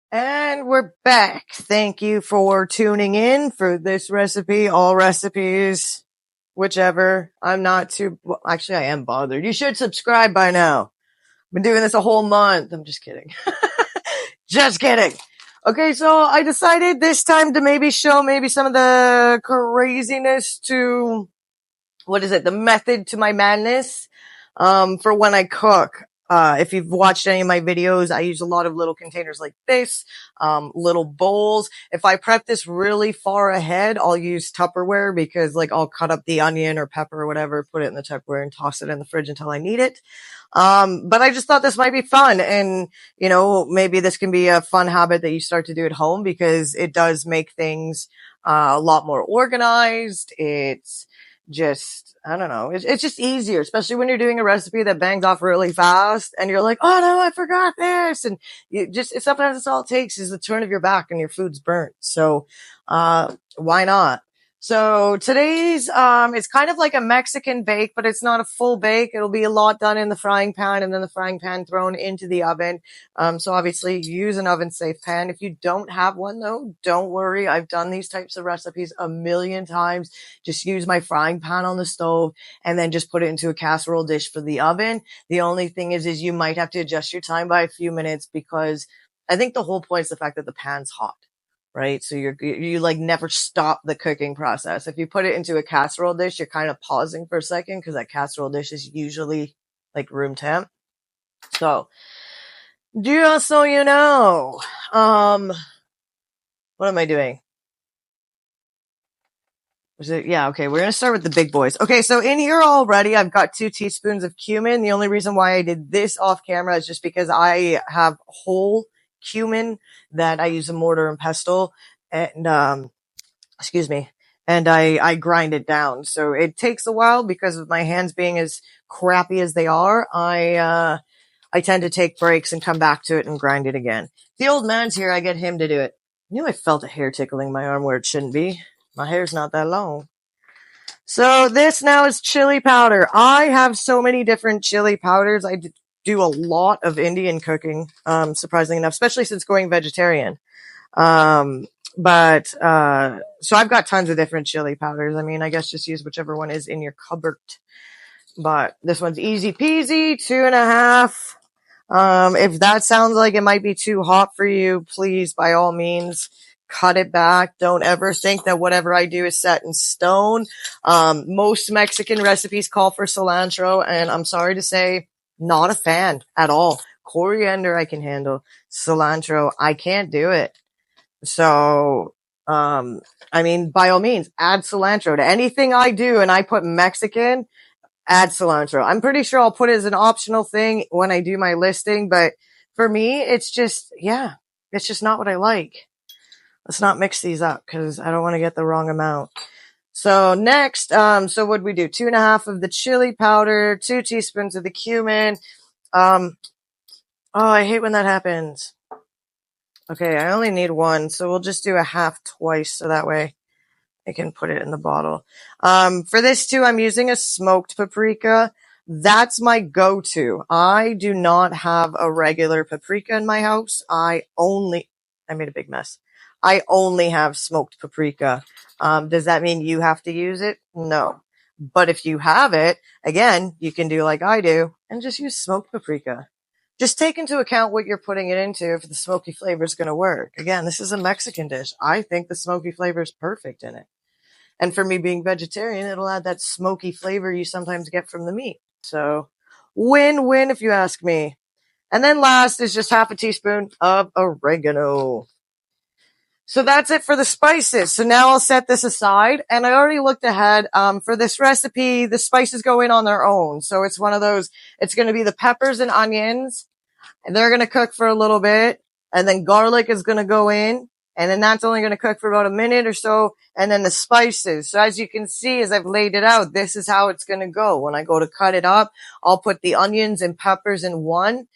And we're back. Thank you for tuning in for this recipe, all recipes, whichever. I'm not too, well, actually, I am bothered. You should subscribe by now. I've been doing this a whole month. I'm just kidding. Just kidding. Okay, so I decided this time to maybe show maybe some of the craziness to, what is it? The method to my madness, for when I cook. If you've watched any of my videos, I use a lot of little containers like this, little bowls. If I prep this really far ahead, I'll use Tupperware because like I'll cut up the onion or pepper or whatever, put it in the Tupperware and toss it in the fridge until I need it. But I just thought this might be fun and, you know, maybe this can be a fun habit that you start to do at home because it does make things, a lot more organized. It's just, I don't know. It's just easier, especially when you're doing a recipe that bangs off really fast and you're like, oh no, I forgot this. And you just, sometimes it's all it takes is the turn of your back and your food's burnt. So, why not? So today's, it's kind of like a Mexican bake, but it's not a full bake. It'll be a lot done in the frying pan and then the frying pan thrown into the oven. So obviously use an oven safe pan. If you don't have one though, don't worry. I've done these types of recipes a million times. Just use my frying pan on the stove and then just put it into a casserole dish for the oven. The only thing is you might have to adjust your time by a few minutes because I think the whole point is the fact that the pan's hot. Right? So you like never stop the cooking process. If you put it into a casserole dish, you're kind of pausing for a second because that casserole dish is usually like room temp. So, just so you know, what am I doing? Was it? Yeah, okay. We're going to start with the big boys. Okay, so in here already, I've got 2 teaspoons of cumin. The only reason why I did this off camera is just because I have whole cumin that I use a mortar and pestle and, excuse me, and I grind it down. So it takes a while because of my hands being as crappy as they are. I tend to take breaks and come back to it and grind it again. The old man's here. I get him to do it. I knew I felt a hair tickling my arm where it shouldn't be. My hair's not that long. So this now is chili powder. I have so many different chili powders. I do a lot of Indian cooking, surprisingly enough, especially since going vegetarian. So I've got tons of different chili powders. I mean, I guess just use whichever one is in your cupboard. But this one's easy peasy, 2.5. If that sounds like it might be too hot for you, please, by all means, cut it back. Don't ever think that whatever I do is set in stone. Most Mexican recipes call for cilantro, and I'm sorry to say, not a fan at all. Coriander I can handle. Cilantro, I can't do it. So, I mean, by all means, add cilantro to anything I do, and I put Mexican, add cilantro. I'm pretty sure I'll put it as an optional thing when I do my listing, but for me, it's just, yeah, it's just not what I like. Let's not mix these up because I don't want to get the wrong amount. So next, so what'd we do? 2.5 of the chili powder, 2 teaspoons of the cumin. Oh, I hate when that happens. Okay, I only need 1, so we'll just do a half twice so that way I can put it in the bottle. For this too, I'm using a smoked paprika. That's my go-to. I do not have a regular paprika in my house. I made a big mess. I only have smoked paprika. Does that mean you have to use it? No. But if you have it, again, you can do like I do and just use smoked paprika. Just take into account what you're putting it into if the smoky flavor is going to work. Again, this is a Mexican dish. I think the smoky flavor is perfect in it. And for me being vegetarian, it'll add that smoky flavor you sometimes get from the meat. So win-win if you ask me. And then last is just half a teaspoon of oregano. So that's it for the spices. So now I'll set this aside, and I already looked ahead. For this recipe, the spices go in on their own. So it's one of those, it's going to be the peppers and onions, and they're going to cook for a little bit, and then garlic is going to go in, and then that's only going to cook for about a minute or so, and then the spices. So as you can see, as I've laid it out, this is how it's going to go. When I go to cut it up, I'll put the onions and peppers in one.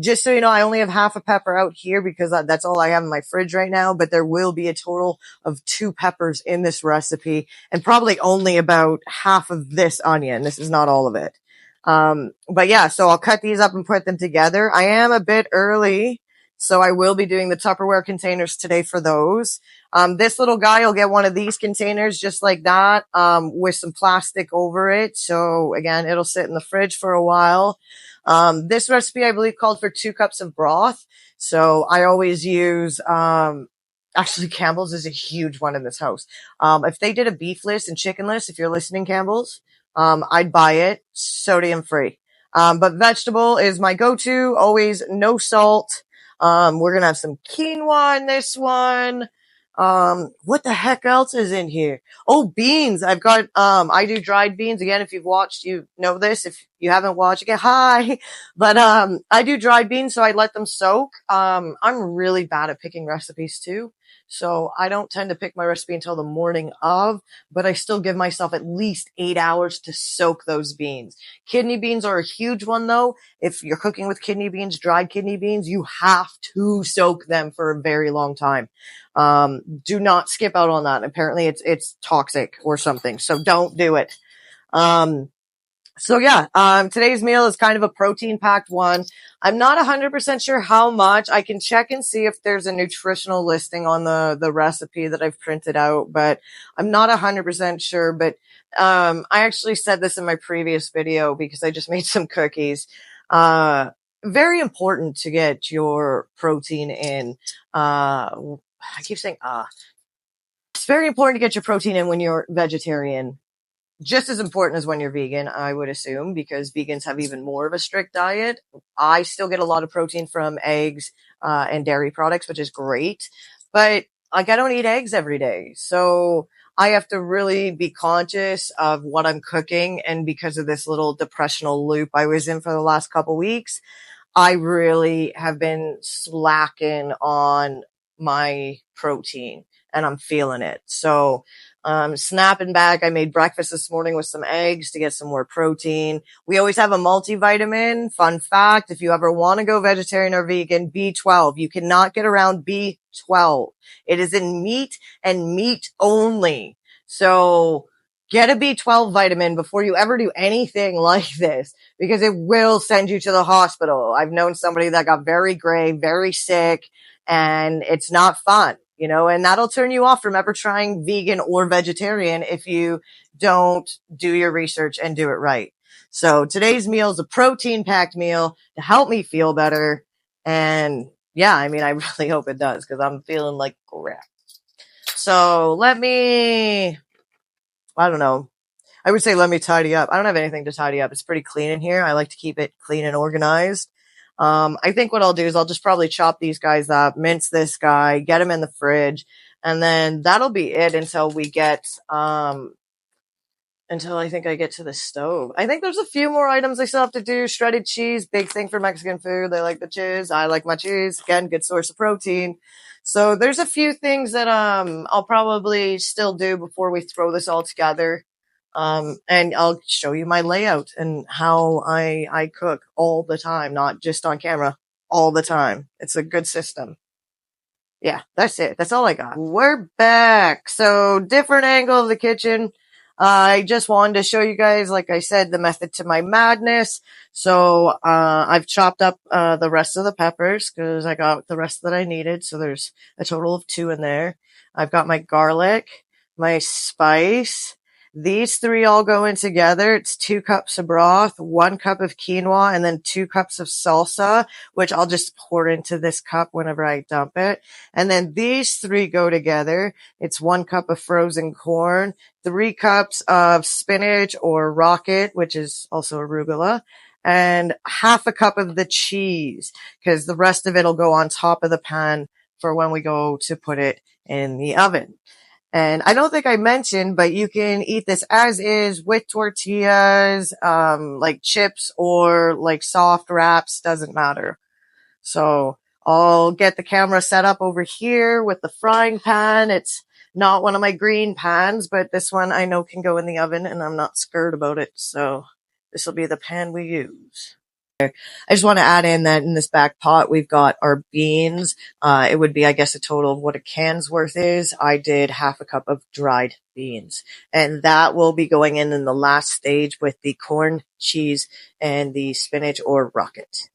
Just so you know, I only have half a pepper out here because that's all I have in my fridge right now, but there will be a total of 2 peppers in this recipe and probably only about half of this onion. This is not all of it. But yeah, so I'll cut these up and put them together. I am a bit early So I will be doing the Tupperware containers today for those. This little guy will get one of these containers just like that, with some plastic over it. So again, it'll sit in the fridge for a while. This recipe, I believe, called for 2 cups of broth. So I always use, actually Campbell's is a huge one in this house. If they did a beef list and chicken list, if you're listening, Campbell's, I'd buy it sodium free. But vegetable is my go-to, always no salt. We're going to have some quinoa in this one. What the heck else is in here? Oh, beans. I've got, I do dried beans. Again, if you've watched, you know this. If you haven't watched, again, hi. But, I do dried beans, so I let them soak. I'm really bad at picking recipes too. So I don't tend to pick my recipe until the morning of, but I still give myself at least 8 hours to soak those beans. Kidney beans are a huge one though. If you're cooking with kidney beans, dried kidney beans, you have to soak them for a very long time. Do not skip out on that. Apparently it's toxic or something. So don't do it. So yeah, today's meal is kind of a protein packed one. I'm not 100% sure how much. I can check and see if there's a nutritional listing on the recipe that I've printed out, but I'm not 100% sure. But, I actually said this in my previous video because I just made some cookies. Very important to get your protein in. I keep saying, it's very important to get your protein in when you're vegetarian. Just as important as when you're vegan, I would assume, because vegans have even more of a strict diet. I still get a lot of protein from eggs, and dairy products, which is great. But like, I don't eat eggs every day. So I have to really be conscious of what I'm cooking. And because of this little depressional loop I was in for the last couple weeks, I really have been slacking on my protein and I'm feeling it. So, snapping back. I made breakfast this morning with some eggs to get some more protein. We always have a multivitamin. Fun fact, if you ever want to go vegetarian or vegan, B12. You cannot get around B12. It is in meat and meat only. So get a B12 vitamin before you ever do anything like this, because it will send you to the hospital. I've known somebody that got very gray, very sick, and it's not fun, and that'll turn you off from ever trying vegan or vegetarian if you don't do your research and do it right. So today's meal is a protein packed meal to help me feel better. And yeah, I really hope it does, because I'm feeling like crap. So I don't know. I would say let me tidy up. I don't have anything to tidy up. It's pretty clean in here. I like to keep it clean and organized. I think what I'll do is I'll just probably chop these guys up, mince this guy, get them in the fridge, and then that'll be it until we get, until I think I get to the stove. I think there's a few more items I still have to do. Shredded cheese, big thing for Mexican food. They like the cheese. I like my cheese. Again, good source of protein. So there's a few things that, I'll probably still do before we throw this all together. And I'll show you my layout and how I cook all the time, not just on camera, all the time. It's a good system. Yeah, that's it. That's all I got. We're back. So different angle of the kitchen. I just wanted to show you guys, like I said, the method to my madness. So, I've chopped up, the rest of the peppers because I got the rest that I needed. So there's a total of 2 in there. I've got my garlic, my spice. These 3 all go in together. It's 2 cups of broth, 1 cup of quinoa, and then 2 cups of salsa, which I'll just pour into this cup whenever I dump it. And then these 3 go together. It's 1 cup of frozen corn, 3 cups of spinach or rocket, which is also arugula, and half a cup of the cheese, because the rest of it will go on top of the pan for when we go to put it in the oven. And I don't think I mentioned, but you can eat this as is with tortillas, like chips or like soft wraps, doesn't matter. So I'll get the camera set up over here with the frying pan. It's not one of my green pans, but this one I know can go in the oven and I'm not scared about it. So this will be the pan we use. I just want to add in that in this back pot, we've got our beans. It would be, I guess, a total of what a can's worth is. I did half a cup of dried beans, and that will be going in the last stage with the corn, cheese, and the spinach or rocket.